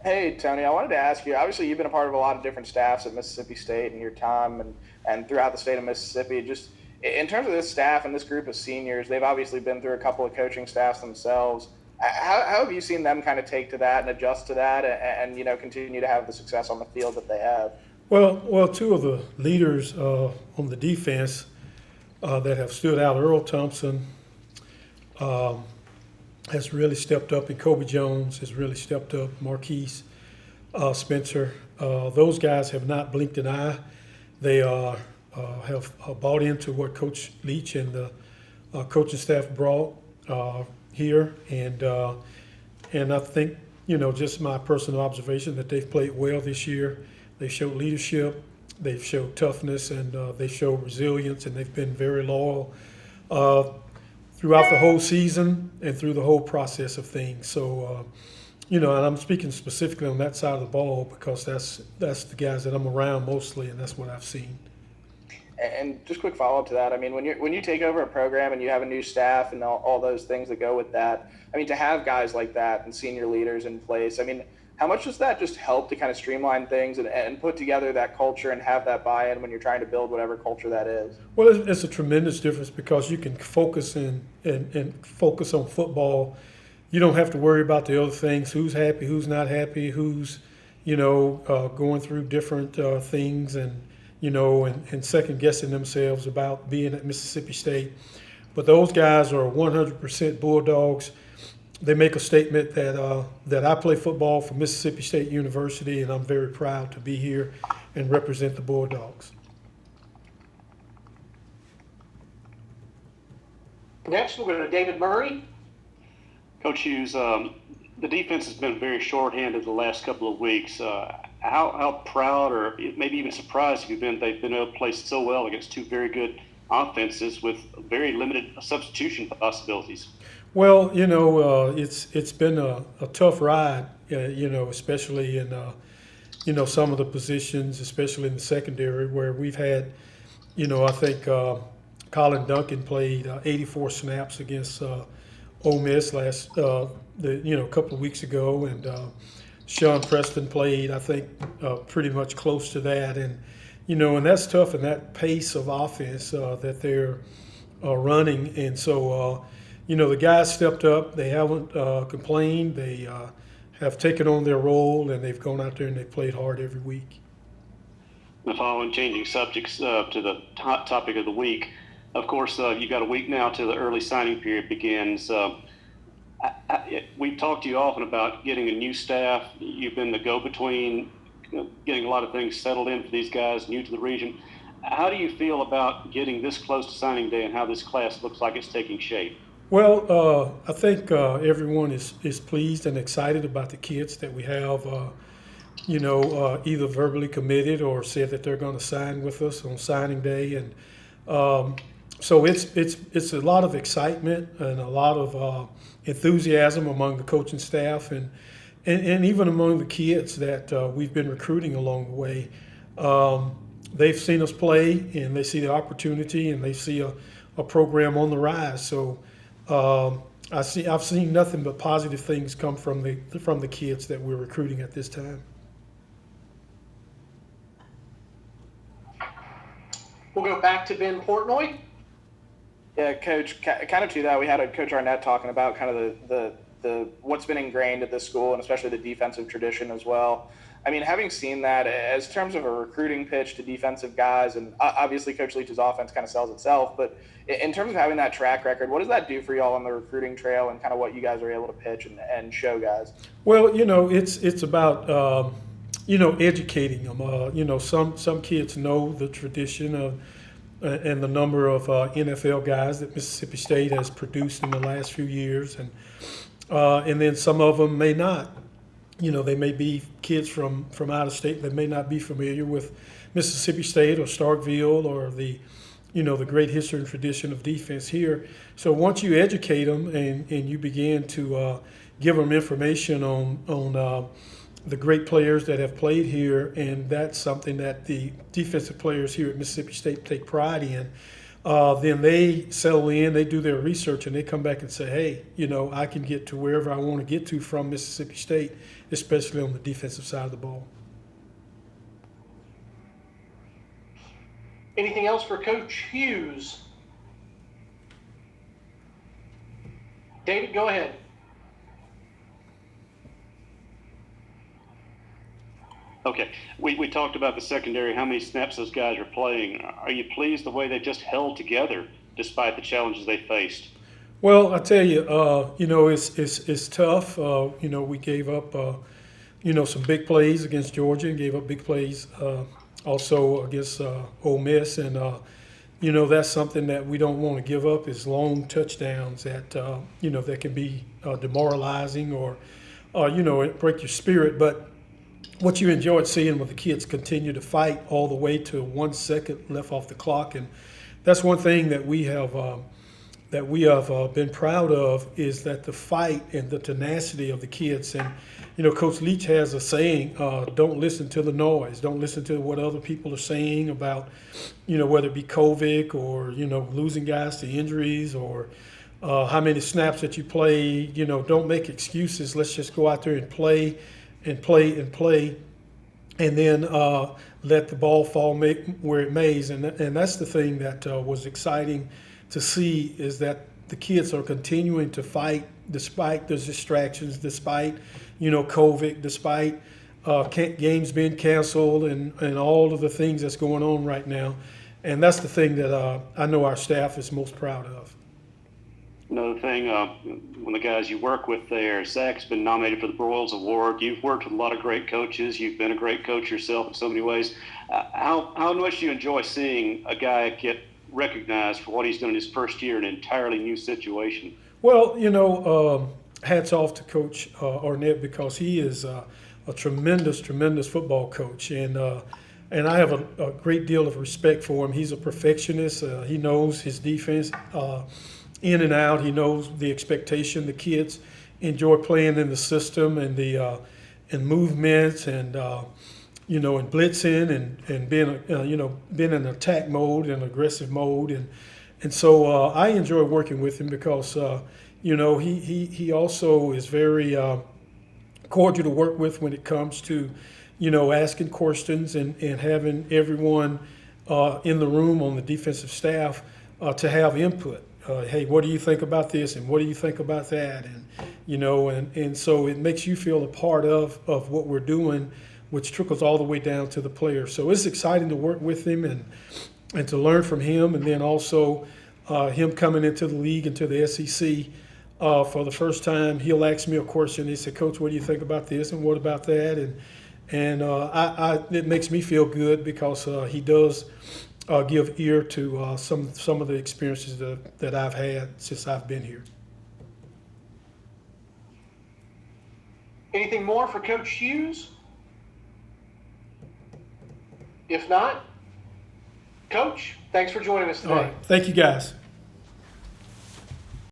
Hey, Tony, I wanted to ask you, obviously you've been a part of a lot of different staffs at Mississippi State in your time and throughout the state of Mississippi. Just in terms of this staff and this group of seniors, they've obviously been through a couple of coaching staffs themselves. How have you seen them kind of take to that and adjust to that and continue to have the success on the field that they have? Well, two of the leaders on the defense that have stood out, Earl Thompson has really stepped up, and Kobe Jones has really stepped up. Marquise Spencer, those guys have not blinked an eye. They have bought into what Coach Leach and the coaching staff brought here, and I think just my personal observation that they've played well this year. They showed leadership, they've showed toughness, and they showed resilience, and they've been very loyal uh, throughout the whole season and through the whole process of things. So, and I'm speaking specifically on that side of the ball because that's the guys that I'm around mostly, and that's what I've seen. And just quick follow up to that. I mean, when you take over a program and you have a new staff and all those things that go with that, I mean, to have guys like that and senior leaders in place, I mean, how much does that just help to kind of streamline things and put together that culture and have that buy-in when you're trying to build whatever culture that is? Well, it's a tremendous difference because you can focus and focus on football. You don't have to worry about the other things: who's happy, who's not happy, who's going through different things, and second guessing themselves about being at Mississippi State. But those guys are 100% Bulldogs. They make a statement that I play football for Mississippi State University, and I'm very proud to be here and represent the Bulldogs. Next, we'll go to David Murray. Coach Hughes, the defense has been very shorthanded the last couple of weeks. How proud or maybe even surprised have you been they've been able to play so well against two very good offenses with very limited substitution possibilities? Well, it's been a tough ride, especially in some of the positions, especially in the secondary, where we've had, I think Colin Duncan played 84 snaps against Ole Miss a couple of weeks ago, and Sean Preston played, I think, pretty much close to that, and that's tough in that pace of offense that they're running, and so. The guys stepped up. They haven't complained. They have taken on their role, and they've gone out there and they've played hard every week. The following changing subjects to the hot topic of the week. Of course, you've got a week now till the early signing period begins. We've talked to you often about getting a new staff. You've been the go-between, getting a lot of things settled in for these guys new to the region. How do you feel about getting this close to signing day and how this class looks like it's taking shape? Well, I think everyone is pleased and excited about the kids that we have, either verbally committed or said that they're going to sign with us on signing day, and so it's a lot of excitement and a lot of enthusiasm among the coaching staff and even among the kids that we've been recruiting along the way. They've seen us play and they see the opportunity and they see a program on the rise. So. I've seen nothing but positive things come from the kids that we're recruiting at this time. We'll go back to Ben Portnoy. Yeah, Coach, kind of to that, we had a Coach Arnett talking about kind of the what's been ingrained at this school and especially the defensive tradition as well. I mean, having seen that as terms of a recruiting pitch to defensive guys, and obviously Coach Leach's offense kind of sells itself, but in terms of having that track record, what does that do for y'all on the recruiting trail and kind of what you guys are able to pitch and show guys? Well, it's about educating them. Some kids know the tradition of and the number of NFL guys that Mississippi State has produced in the last few years, and then some of them may not. They may be kids from out of state that may not be familiar with Mississippi State or Starkville or the great history and tradition of defense here. So once you educate them and you begin to give them information on the great players that have played here, and that's something that the defensive players here at Mississippi State take pride in. then they settle in, they do their research, and they come back and say, hey, I can get to wherever I want to get to from Mississippi State, especially on the defensive side of the ball. Anything else for Coach Hughes? David, go ahead. Okay, we talked about the secondary, how many snaps those guys are playing. Are you pleased the way they just held together despite the challenges they faced? Well, I tell you, it's tough. We gave up, some big plays against Georgia and gave up big plays also against Ole Miss, and that's something that we don't want to give up is long touchdowns that that can be demoralizing or break your spirit, but what you enjoyed seeing with the kids continue to fight all the way to 1 second left off the clock, and that's one thing that we have been proud of is that the fight and the tenacity of the kids. And Coach Leach has a saying: "Don't listen to the noise. Don't listen to what other people are saying about whether it be COVID or losing guys to injuries or how many snaps that you play. Don't make excuses. Let's just go out there and play." And play, and then let the ball fall where it mays. And that's the thing that was exciting to see is that the kids are continuing to fight despite those distractions, despite COVID, despite games being canceled and all of the things that's going on right now. And that's the thing that I know our staff is most proud of. Another thing, one of the guys you work with there, Zach's been nominated for the Broyles Award. You've worked with a lot of great coaches. You've been a great coach yourself in so many ways. How much do you enjoy seeing a guy get recognized for what he's done in his first year in an entirely new situation? Well, hats off to Coach Arnett because he is a tremendous football coach, and I have a great deal of respect for him. He's a perfectionist. He knows his defense in and out. He knows the expectation. The kids enjoy playing in the system and the and movements and and blitzing and being in attack mode and aggressive mode and so I enjoy working with him because he also is very cordial to work with when it comes to asking questions and having everyone in the room on the defensive staff to have input. Hey, what do you think about this, and what do you think about that, and so it makes you feel a part of what we're doing, which trickles all the way down to the players. So it's exciting to work with him and to learn from him, and then also him coming into the league, into the SEC for the first time. He'll ask me a question. He said, "Coach, what do you think about this, and what about that?" And it makes me feel good because he does give ear to some of the experiences that I've had since I've been here. Anything more for Coach Hughes? If not, Coach, thanks for joining us today. All right. Thank you, guys.